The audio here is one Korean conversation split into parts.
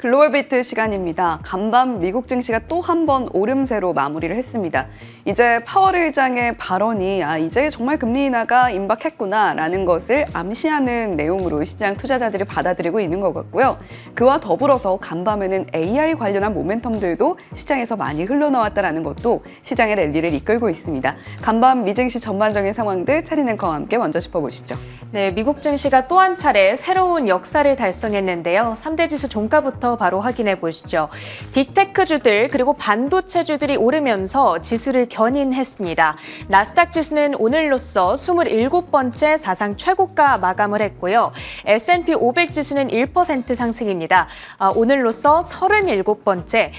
글로벌 비트 시간입니다. 간밤 미국 증시가 또 한 번 오름세로 마무리를 했습니다. 이제 파월 의장의 발언이 이제 정말 금리 인하가 임박했구나라는 것을 암시하는 내용으로 시장 투자자들이 받아들이고 있는 것 같고요. 그와 더불어서 간밤에는 AI 관련한 모멘텀들도 시장에서 많이 흘러나왔다는 것도 시장의 랠리를 이끌고 있습니다. 간밤 미증시 전반적인 상황들 차린 앵커와 함께 먼저 짚어보시죠. 네, 미국 증시가 또 한 차례 새로운 역사를 달성했는데요. 3대 지수 종가부터 바로 확인해 보시죠. 빅테크주들 그리고 반도체주들이 오르면서 지수를 견인했습니다. 나스닥 지수는 오늘로써 27번째 사상 최고가 마감을 했고요. S&P 500 지수는 1% 상승입니다. 오늘로써 37번째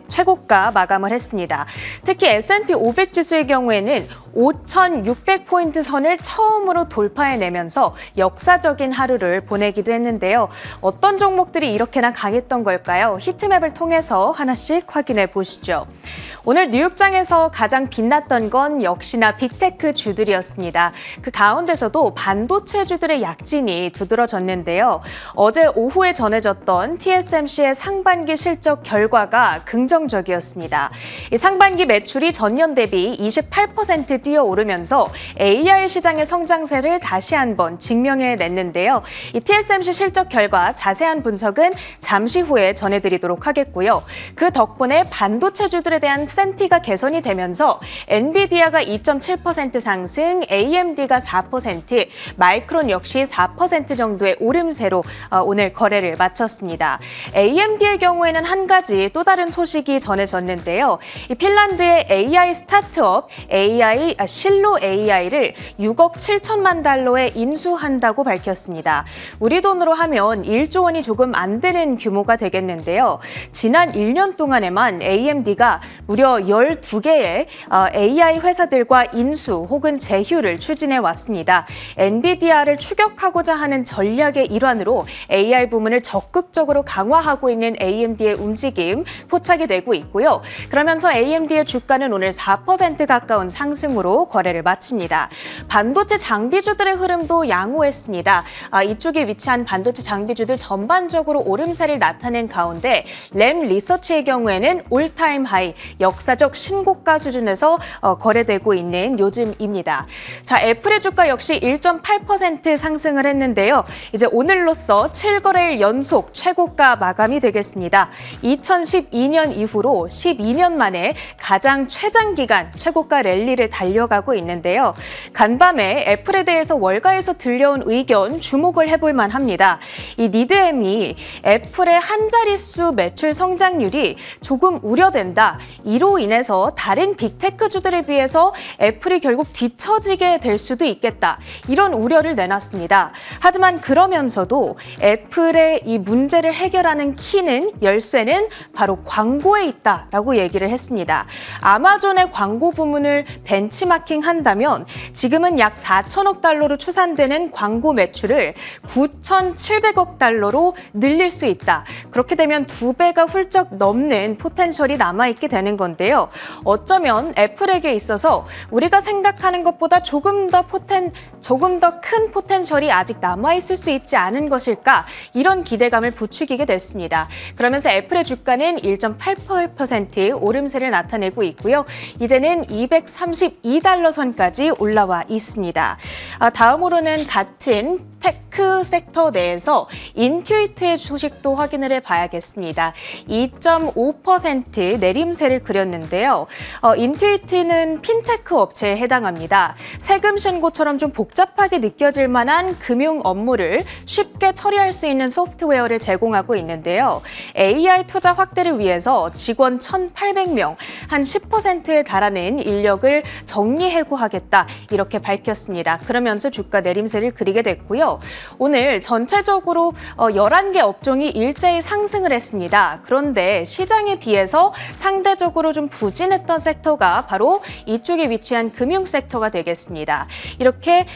최고가 마감을 했습니다. 특히 S&P 500 지수의 경우에는 5,600포인트 선을 처음으로 돌파해내면서 역사적인 하루를 보내기도 했는데요. 어떤 종목들이 이렇게나 강했던 걸까요? 히트맵을 통해서 하나씩 확인해 보시죠. 오늘 뉴욕장에서 가장 빛났던 건 역시나 빅테크 주들이었습니다. 그 가운데서도 반도체 주들의 약진이 두드러졌는데요. 어제 오후에 전해졌던 TSMC의 상반기 실적 결과가 긍정적이었습니다. 이 상반기 매출이 전년 대비 28% 뛰어오르면서 AI 시장의 성장세를 다시 한번 증명해냈는데요. 이 TSMC 실적 결과 자세한 분석은 잠시 후에 전해드리도록 하겠고요. 그 덕분에 반도체주들에 대한 센티가 개선이 되면서 엔비디아가 2.7% 상승, AMD가 4%, 마이크론 역시 4% 정도의 오름세로 오늘 거래를 마쳤습니다. AMD의 경우에는 한 가지 또 다른 소식이 전해졌는데요. 이 핀란드의 AI 스타트업 실로 AI를 6억 7천만 달러에 인수한다고 밝혔습니다. 우리 돈으로 하면 1조 원이 조금 안 되는 규모가 되겠는데요. 지난 1년 동안에만 AMD가 무려 12개의 AI 회사들과 인수 혹은 제휴를 추진해 왔습니다. 엔비디아를 추격하고자 하는 전략의 일환으로 AI 부문을 적극적으로 강화하고 있는 AMD의 움직임 포착이 되고 있고요. 그러면서 AMD의 주가는 오늘 4% 가까운 상승으로 거래를 마칩니다. 반도체 장비주들의 흐름도 양호했습니다. 이쪽에 위치한 반도체 장비주들 전반적으로 오름세를 나타낸 가운데 램 리서치의 경우에는 올타임 하이, 역사적 신고가 수준에서 거래되고 있는 요즘입니다. 자, 애플의 주가 역시 1.8% 상승을 했는데요. 이제 오늘로써 7거래일 연속 최고가 마감이 되겠습니다. 2012년 이후로 12년 만에 가장 최장기간 최고가 랠리를 달려가고 있는데요. 간밤에 애플에 대해서 월가에서 들려온 의견 주목을 해볼 만합니다. 이 니드엠이 애플의 한 자릿수 매출 성장률이 조금 우려된다. 이로 인해서 다른 빅테크주들에 비해서 애플이 결국 뒤처지게 될 수도 있겠다. 이런 우려를 내놨습니다. 하지만 그러면서도 애플의 이 문제를 해결하는 키는 열쇠는 바로 광고에 있다라고 얘기를 했습니다. 아마존의 광고 부문을 벤치마킹 한다면 지금은 약 4천억 달러로 추산되는 광고 매출을 9,700억 달러로 늘릴 수 있다. 그렇게 되면 2배가 훌쩍 넘는 포텐셜이 남아있게 되는 건데요. 어쩌면 애플에게 있어서 우리가 생각하는 것보다 조금 더 큰 포텐셜이 아직 남아있을 수 있지 않은 것일까? 이런 기대감을 부추기게 됐습니다. 그러면서 애플의 주가는 1.8% 오름세를 나타내고 있고요. 이제는 232달러 선까지 올라와 있습니다. 다음으로는 같은 테크 섹터 내에서 인투이트의 소식도 확인을 해봐야겠습니다. 2.5% 내림세를 그렸는데요. 인투이트는 핀테크 업체에 해당합니다. 세금 신고처럼 좀 복잡하게 느껴질 만한 금융 업무를 쉽게 처리할 수 있는 소프트웨어를 제공하고 있는데요. AI 투자 확대를 위해서 직원 1,800명, 한 10%에 달하는 인력을 정리해고하겠다 이렇게 밝혔습니다. 그러면서 주가 내림세를 그리게 됐고요. 오늘 전체적으로 11개 업종이 일제히 상승을 했습니다. 그런데 시장에 비해서 상대적으로 좀 부진했던 섹터가 바로 이쪽에 위치한 금융 섹터가 되겠습니다. 이렇게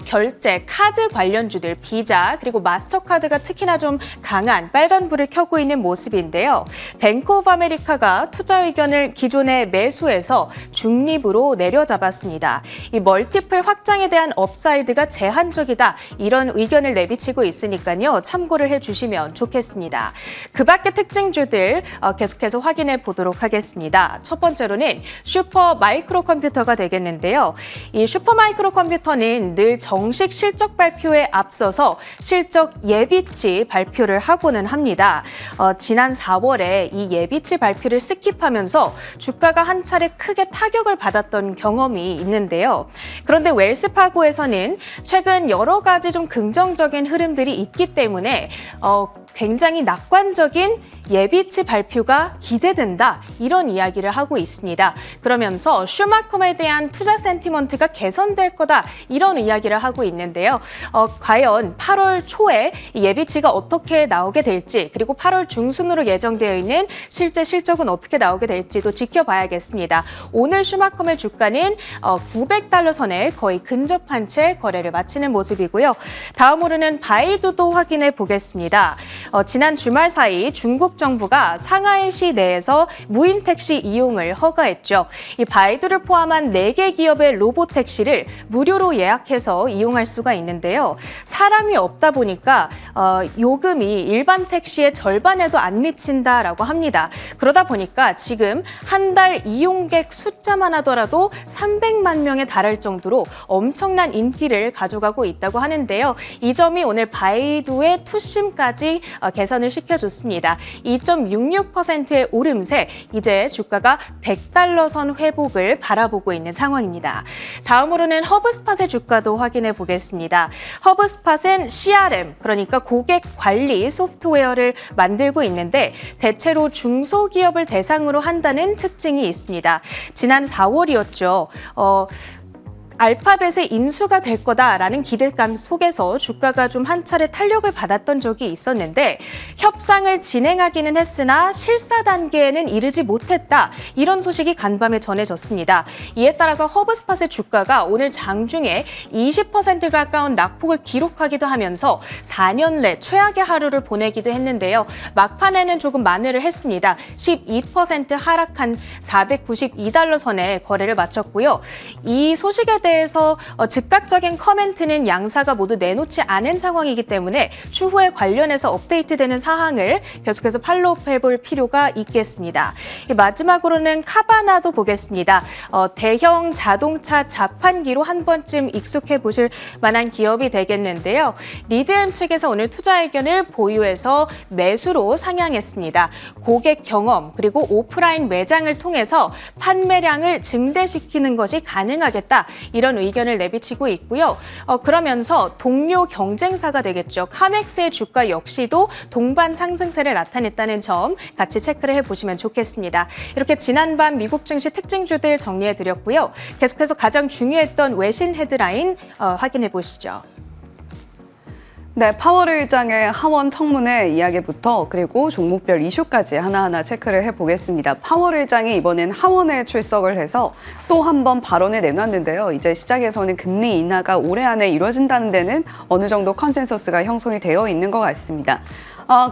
결제, 카드 관련주들, 비자 그리고 마스터카드가 특히나 좀 강한 빨간불을 켜고 있는 모습인데요. 뱅크 오브 아메리카가 투자 의견을 기존의 매수에서 중립으로 내려잡았습니다. 이 멀티플 확장에 대한 업사이드가 제한적이다. 이런 이런 의견을 내비치고 있으니까요. 참고를 해주시면 좋겠습니다. 그 밖의 특징주들 계속해서 확인해 보도록 하겠습니다. 첫 번째로는 슈퍼 마이크로 컴퓨터가 되겠는데요. 이 슈퍼 마이크로 컴퓨터는 늘 정식 실적 발표에 앞서서 실적 예비치 발표를 하고는 합니다. 지난 4월에 이 예비치 발표를 스킵하면서 주가가 한 차례 크게 타격을 받았던 경험이 있는데요. 그런데 웰스파고에서는 최근 여러 가지 좀 긍정적인 흐름들이 있기 때문에 굉장히 낙관적인 예비치 발표가 기대된다 이런 이야기를 하고 있습니다. 그러면서 슈마컴에 대한 투자 센티먼트가 개선될 거다 이런 이야기를 하고 있는데요. 과연 8월 초에 예비치가 어떻게 나오게 될지 그리고 8월 중순으로 예정되어 있는 실제 실적은 어떻게 나오게 될지도 지켜봐야겠습니다. 오늘 슈마컴의 주가는 $900 선에 거의 근접한 채 거래를 마치는 모습이고요. 다음으로는 바이두도 확인해 보겠습니다. 지난 주말 사이 중국 정부가 상하이시 내에서 무인 택시 이용을 허가했죠. 이 바이두를 포함한 4개 기업의 로봇 택시를 무료로 예약해서 이용할 수가 있는데요. 사람이 없다 보니까 요금이 일반 택시의 절반에도 안 미친다라고 합니다. 그러다 보니까 지금 한 달 이용객 숫자만 하더라도 300만 명에 달할 정도로 엄청난 인기를 가져가고 있다고 하는데요. 이 점이 오늘 바이두의 투심까지 개선을 시켜줬습니다. 2.66%의 오름세, 이제 주가가 $100 선 회복을 바라보고 있는 상황입니다. 다음으로는 허브스팟의 주가도 확인해 보겠습니다. 허브스팟은 CRM, 그러니까 고객 관리 소프트웨어를 만들고 있는데 대체로 중소기업을 대상으로 한다는 특징이 있습니다. 지난 4월이었죠. 알파벳의 인수가 될 거다라는 기대감 속에서 주가가 좀 한 차례 탄력을 받았던 적이 있었는데 협상을 진행하기는 했으나 실사 단계에는 이르지 못했다. 이런 소식이 간밤에 전해졌습니다. 이에 따라서 허브스팟의 주가가 오늘 장중에 20% 가까운 낙폭을 기록하기도 하면서 4년 내 최악의 하루를 보내기도 했는데요. 막판에는 조금 만회를 했습니다. 12% 하락한 $492 선에 거래를 마쳤고요. 이 소식에 대해서 즉각적인 커멘트는 양사가 모두 내놓지 않은 상황이기 때문에 추후에 관련해서 업데이트되는 사항을 계속해서 팔로우해볼 필요가 있겠습니다. 마지막으로는 카바나도 보겠습니다. 대형 자동차 자판기로 한 번쯤 익숙해 보실 만한 기업이 되겠는데요. 리드엠 측에서 오늘 투자 의견을 보유해서 매수로 상향했습니다. 고객 경험 그리고 오프라인 매장을 통해서 판매량을 증대시키는 것이 가능하겠다. 이런 의견을 내비치고 있고요. 그러면서 동료 경쟁사가 되겠죠. 카맥스의 주가 역시도 동반 상승세를 나타냈다는 점 같이 체크를 해보시면 좋겠습니다. 이렇게 지난밤 미국 증시 특징주들 정리해드렸고요. 계속해서 가장 중요했던 외신 헤드라인 확인해 보시죠. 네, 파월 의장의 하원 청문회 이야기부터 그리고 종목별 이슈까지 하나하나 체크를 해보겠습니다. 파월 의장이 이번엔 하원에 출석을 해서 또 한 번 발언을 내놨는데요. 이제 시장에서는 금리 인하가 올해 안에 이루어진다는 데는 어느 정도 컨센서스가 형성이 되어 있는 것 같습니다.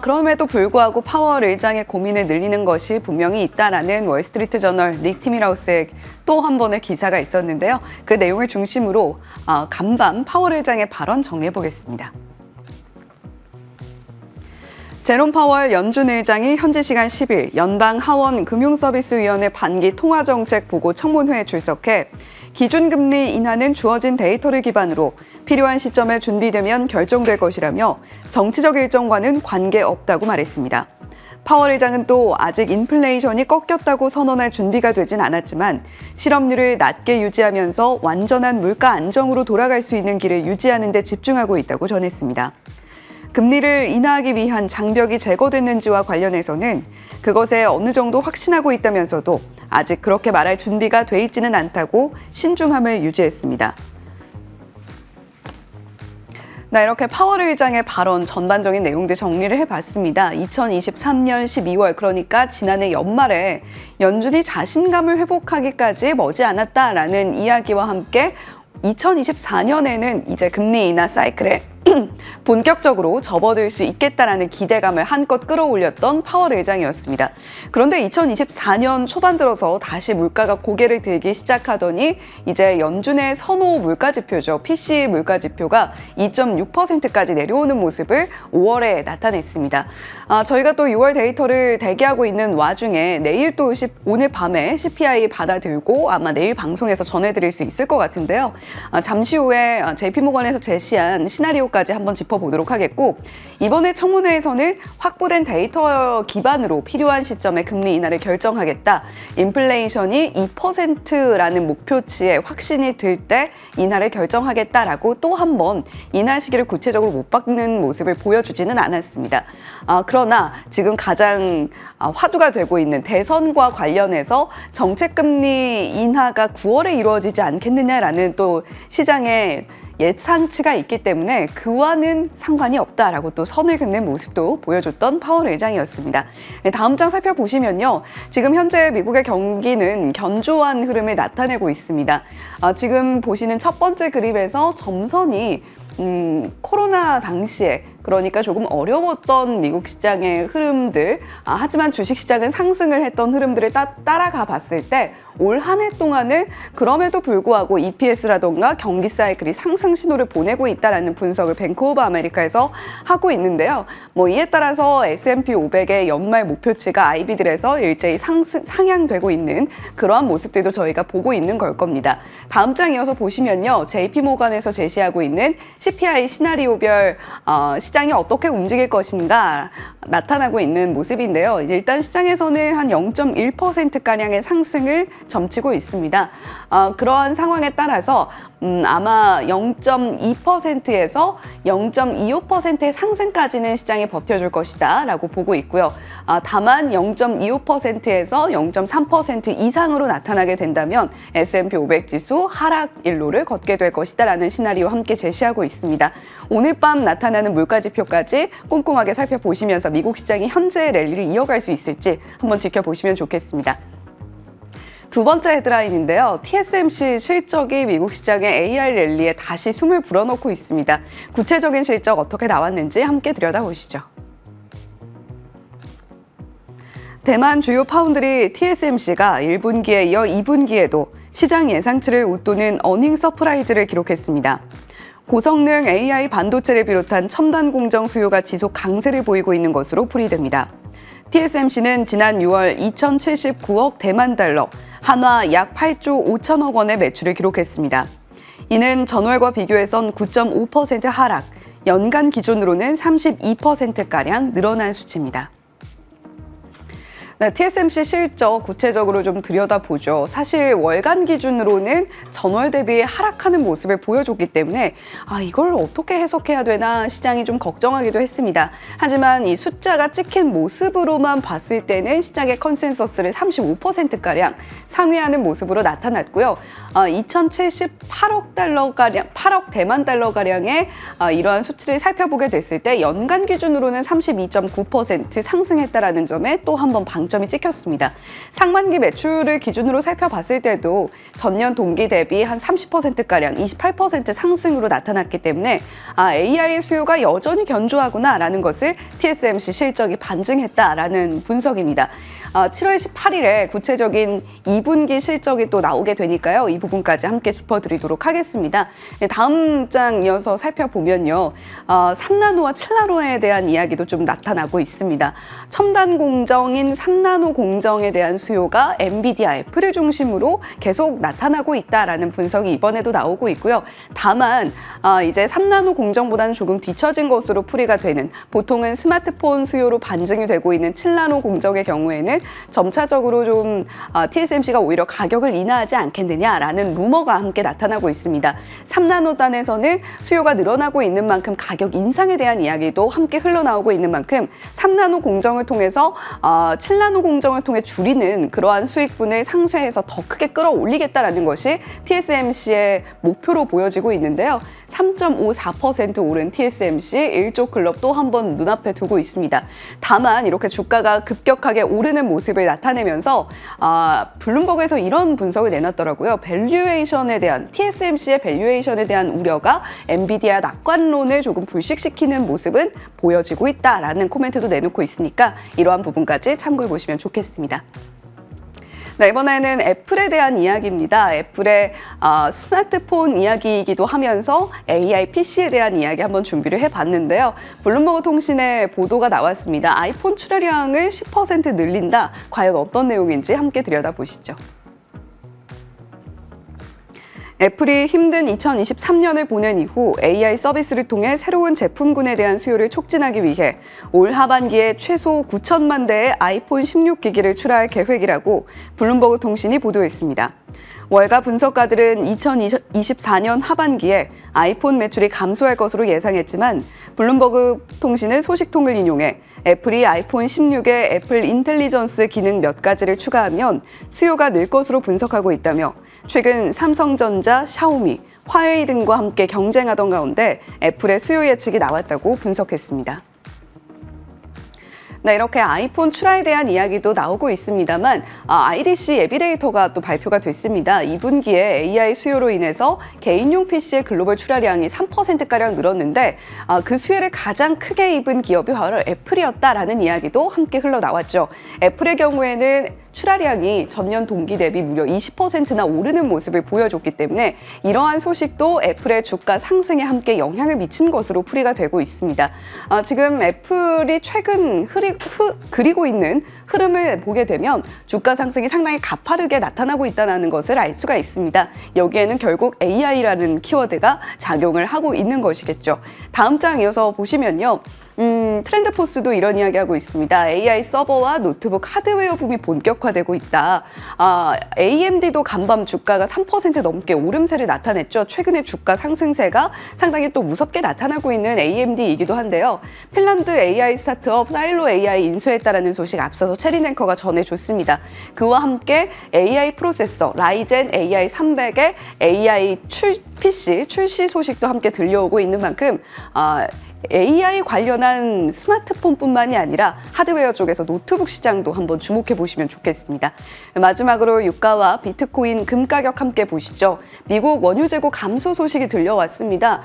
그럼에도 불구하고 파월 의장의 고민을 늘리는 것이 분명히 있다라는 월스트리트 저널 닉 티밀하우스의 또 한 번의 기사가 있었는데요. 그 내용을 중심으로 간밤 파월 의장의 발언 정리해 보겠습니다. 제롬 파월 연준 의장이 현지 시간 10일 연방 하원 금융서비스위원회 반기 통화정책 보고 청문회에 출석해 기준금리 인하는 주어진 데이터를 기반으로 필요한 시점에 준비되면 결정될 것이라며 정치적 일정과는 관계없다고 말했습니다. 파월 의장은 또 아직 인플레이션이 꺾였다고 선언할 준비가 되진 않았지만 실업률을 낮게 유지하면서 완전한 물가 안정으로 돌아갈 수 있는 길을 유지하는 데 집중하고 있다고 전했습니다. 금리를 인하하기 위한 장벽이 제거됐는지와 관련해서는 그것에 어느 정도 확신하고 있다면서도 아직 그렇게 말할 준비가 돼 있지는 않다고 신중함을 유지했습니다. 네, 이렇게 파월 의장의 발언 전반적인 내용들 정리를 해봤습니다. 2023년 12월 그러니까 지난해 연말에 연준이 자신감을 회복하기까지 머지않았다라는 이야기와 함께 2024년에는 이제 금리 인하 사이클에 본격적으로 접어들 수 있겠다라는 기대감을 한껏 끌어올렸던 파월 의장이었습니다. 그런데 2024년 초반 들어서 다시 물가가 고개를 들기 시작하더니 이제 연준의 선호 물가지표죠. PC 물가지표가 2.6%까지 내려오는 모습을 5월에 나타냈습니다. 저희가 또 6월 데이터를 대기하고 있는 와중에 내일 또 오늘 밤에 CPI 받아들고 아마 내일 방송에서 전해드릴 수 있을 것 같은데요. 잠시 후에 JP모건에서 제시한 시나리오까지 한번 짚어보도록 하겠고, 이번에 청문회에서는 확보된 데이터 기반으로 필요한 시점에 금리 인하를 결정하겠다. 인플레이션이 2%라는 목표치에 확신이 들 때 인하를 결정하겠다라고 또 한 번 인하 시기를 구체적으로 못 박는 모습을 보여주지는 않았습니다. 그러나 지금 가장 화두가 되고 있는 대선과 관련해서 정책금리 인하가 9월에 이루어지지 않겠느냐라는 또 시장의 예상치가 있기 때문에 그와는 상관이 없다라고 또 선을 긋는 모습도 보여줬던 파월 의장이었습니다. 다음 장 살펴보시면요. 지금 현재 미국의 경기는 견조한 흐름을 나타내고 있습니다. 지금 보시는 첫 번째 그림에서 점선이 코로나 당시에 그러니까 조금 어려웠던 미국 시장의 흐름들, 하지만 주식시장은 상승을 했던 흐름들을 따라가 봤을 때 올 한 해 동안은 그럼에도 불구하고 EPS라던가 경기 사이클이 상승 신호를 보내고 있다는 분석을 뱅크 오브 아메리카에서 하고 있는데요. 이에 따라서 S&P 500의 연말 목표치가 IB들에서 일제히 상향되고 있는 그러한 모습들도 저희가 보고 있는 걸 겁니다. 다음 장 이어서 보시면요. JP모건에서 제시하고 있는 CPI 시나리오별 시장이 어떻게 움직일 것인가 나타나고 있는 모습인데요. 일단 시장에서는 한 0.1%가량의 상승을 점치고 있습니다. 그러한 상황에 따라서 아마 0.2%에서 0.25%의 상승까지는 시장이 버텨줄 것이다 라고 보고 있고요. 다만 0.25%에서 0.3% 이상으로 나타나게 된다면 S&P 500 지수 하락 일로를 걷게 될 것이다 라는 시나리오 함께 제시하고 있습니다. 오늘 밤 나타나는 물가지표까지 꼼꼼하게 살펴보시면서 미국 시장이 현재의 랠리를 이어갈 수 있을지 한번 지켜보시면 좋겠습니다. 두 번째 헤드라인인데요. TSMC 실적이 미국 시장의 AI 랠리에 다시 숨을 불어넣고 있습니다. 구체적인 실적 어떻게 나왔는지 함께 들여다보시죠. 대만 주요 파운드리 TSMC가 1분기에 이어 2분기에도 시장 예상치를 웃도는 어닝 서프라이즈를 기록했습니다. 고성능 AI 반도체를 비롯한 첨단 공정 수요가 지속 강세를 보이고 있는 것으로 풀이됩니다. TSMC는 지난 6월 2,079억 대만 달러, 한화 약 8조 5천억 원의 매출을 기록했습니다. 이는 전월과 비교해선 9.5% 하락, 연간 기준으로는 32%가량 늘어난 수치입니다. TSMC 실적 구체적으로 좀 들여다보죠. 사실 월간 기준으로는 전월 대비 하락하는 모습을 보여줬기 때문에 이걸 어떻게 해석해야 되나 시장이 좀 걱정하기도 했습니다. 하지만 이 숫자가 찍힌 모습으로만 봤을 때는 시장의 컨센서스를 35%가량 상회하는 모습으로 나타났고요. 2,078억 달러가량, 8억 대만 달러가량의 이러한 수치를 살펴보게 됐을 때 연간 기준으로는 32.9% 상승했다라는 점에 또 한 번 방점이 찍혔습니다. 상반기 매출을 기준으로 살펴봤을 때도 전년 동기 대비 한 30%가량 28% 상승으로 나타났기 때문에 AI 수요가 여전히 견조하구나라는 것을 TSMC 실적이 반증했다라는 분석입니다. 7월 18일에 구체적인 2분기 실적이 또 나오게 되니까요. 이 부분까지 함께 짚어드리도록 하겠습니다. 다음 장 이어서 살펴보면요. 3나노와 7나노에 대한 이야기도 좀 나타나고 있습니다. 첨단 공정인 3나노 공정에 대한 수요가 엔비디아, 애플을 중심으로 계속 나타나고 있다라는 분석이 이번에도 나오고 있고요. 다만 이제 3나노 공정보다는 조금 뒤처진 것으로 풀이가 되는, 보통은 스마트폰 수요로 반증이 되고 있는 7나노 공정의 경우에는 점차적으로 좀 TSMC가 오히려 가격을 인하하지 않겠느냐라는 루머가 함께 나타나고 있습니다. 3나노단에서는 수요가 늘어나고 있는 만큼 가격 인상에 대한 이야기도 함께 흘러나오고 있는 만큼 3나노 공정을 통해서 7나노 공정을 통해 줄이는 그러한 수익분을 상쇄해서 더 크게 끌어올리겠다라는 것이 TSMC의 목표로 보여지고 있는데요. 3.54% 오른 TSMC 1조 클럽 또 한 번 눈앞에 두고 있습니다. 다만 이렇게 주가가 급격하게 오르는 모습을 나타내면서 블룸버그에서 이런 분석을 내놨더라고요. 밸류에이션에 대한 TSMC의 밸류에이션에 대한 우려가 엔비디아 낙관론을 조금 불식시키는 모습은 보여지고 있다라는 코멘트도 내놓고 있으니까 이러한 부분까지 참고해 보시면 좋겠습니다. 네, 이번에는 애플에 대한 이야기입니다. 애플의 스마트폰 이야기이기도 하면서 AI PC에 대한 이야기 한번 준비를 해봤는데요. 블룸버그 통신의 보도가 나왔습니다. 아이폰 출하량을 10% 늘린다. 과연 어떤 내용인지 함께 들여다보시죠. 애플이 힘든 2023년을 보낸 이후 AI 서비스를 통해 새로운 제품군에 대한 수요를 촉진하기 위해 올 하반기에 최소 9천만 대의 아이폰 16 기기를 출하할 계획이라고 블룸버그 통신이 보도했습니다. 월가 분석가들은 2024년 하반기에 아이폰 매출이 감소할 것으로 예상했지만 블룸버그 통신은 소식통을 인용해 애플이 아이폰 16에 애플 인텔리전스 기능 몇 가지를 추가하면 수요가 늘 것으로 분석하고 있다며 최근 삼성전자, 샤오미, 화웨이 등과 함께 경쟁하던 가운데 애플의 수요 예측이 나왔다고 분석했습니다. 네, 이렇게 아이폰 출하에 대한 이야기도 나오고 있습니다만 IDC 예비데이터가 또 발표가 됐습니다. 2분기에 AI 수요로 인해서 개인용 PC의 글로벌 출하량이 3%가량 늘었는데 그 수혜를 가장 크게 입은 기업이 바로 애플이었다라는 이야기도 함께 흘러나왔죠. 애플의 경우에는 출하량이 전년 동기 대비 무려 20%나 오르는 모습을 보여줬기 때문에 이러한 소식도 애플의 주가 상승에 함께 영향을 미친 것으로 풀이가 되고 있습니다. 지금 애플이 최근 그리고 있는 흐름을 보게 되면 주가 상승이 상당히 가파르게 나타나고 있다는 것을 알 수가 있습니다. 여기에는 결국 AI라는 키워드가 작용을 하고 있는 것이겠죠. 다음 장 이어서 보시면요. 트렌드포스도 이런 이야기하고 있습니다. AI 서버와 노트북 하드웨어 붐이 본격화되고 있다. AMD도 간밤 주가가 3% 넘게 오름세를 나타냈죠. 최근에 주가 상승세가 상당히 또 무섭게 나타나고 있는 AMD이기도 한데요. 핀란드 AI 스타트업 사일로 AI 인수했다라는 소식 앞서서 체리낸커가 전해줬습니다. 그와 함께 AI 프로세서 라이젠 AI 300의 AI PC 출시 소식도 함께 들려오고 있는 만큼 AI 관련한 스마트폰뿐만이 아니라 하드웨어 쪽에서 노트북 시장도 한번 주목해 보시면 좋겠습니다. 마지막으로 유가와 비트코인, 금 가격 함께 보시죠. 미국 원유 재고 감소 소식이 들려왔습니다.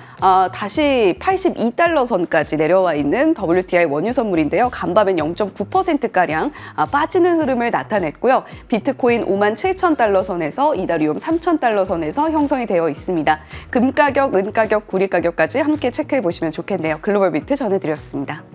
다시 82달러 선까지 내려와 있는 WTI 원유 선물인데요. 간밤엔 0.9%가량 빠지는 흐름을 나타냈고요. 비트코인 57,000달러 선에서 이더리움 3,000달러 선에서 형성이 되어 있습니다. 금 가격, 은 가격, 구리 가격까지 함께 체크해 보시면 좋겠네요. 글로벌 비트 전해드렸습니다.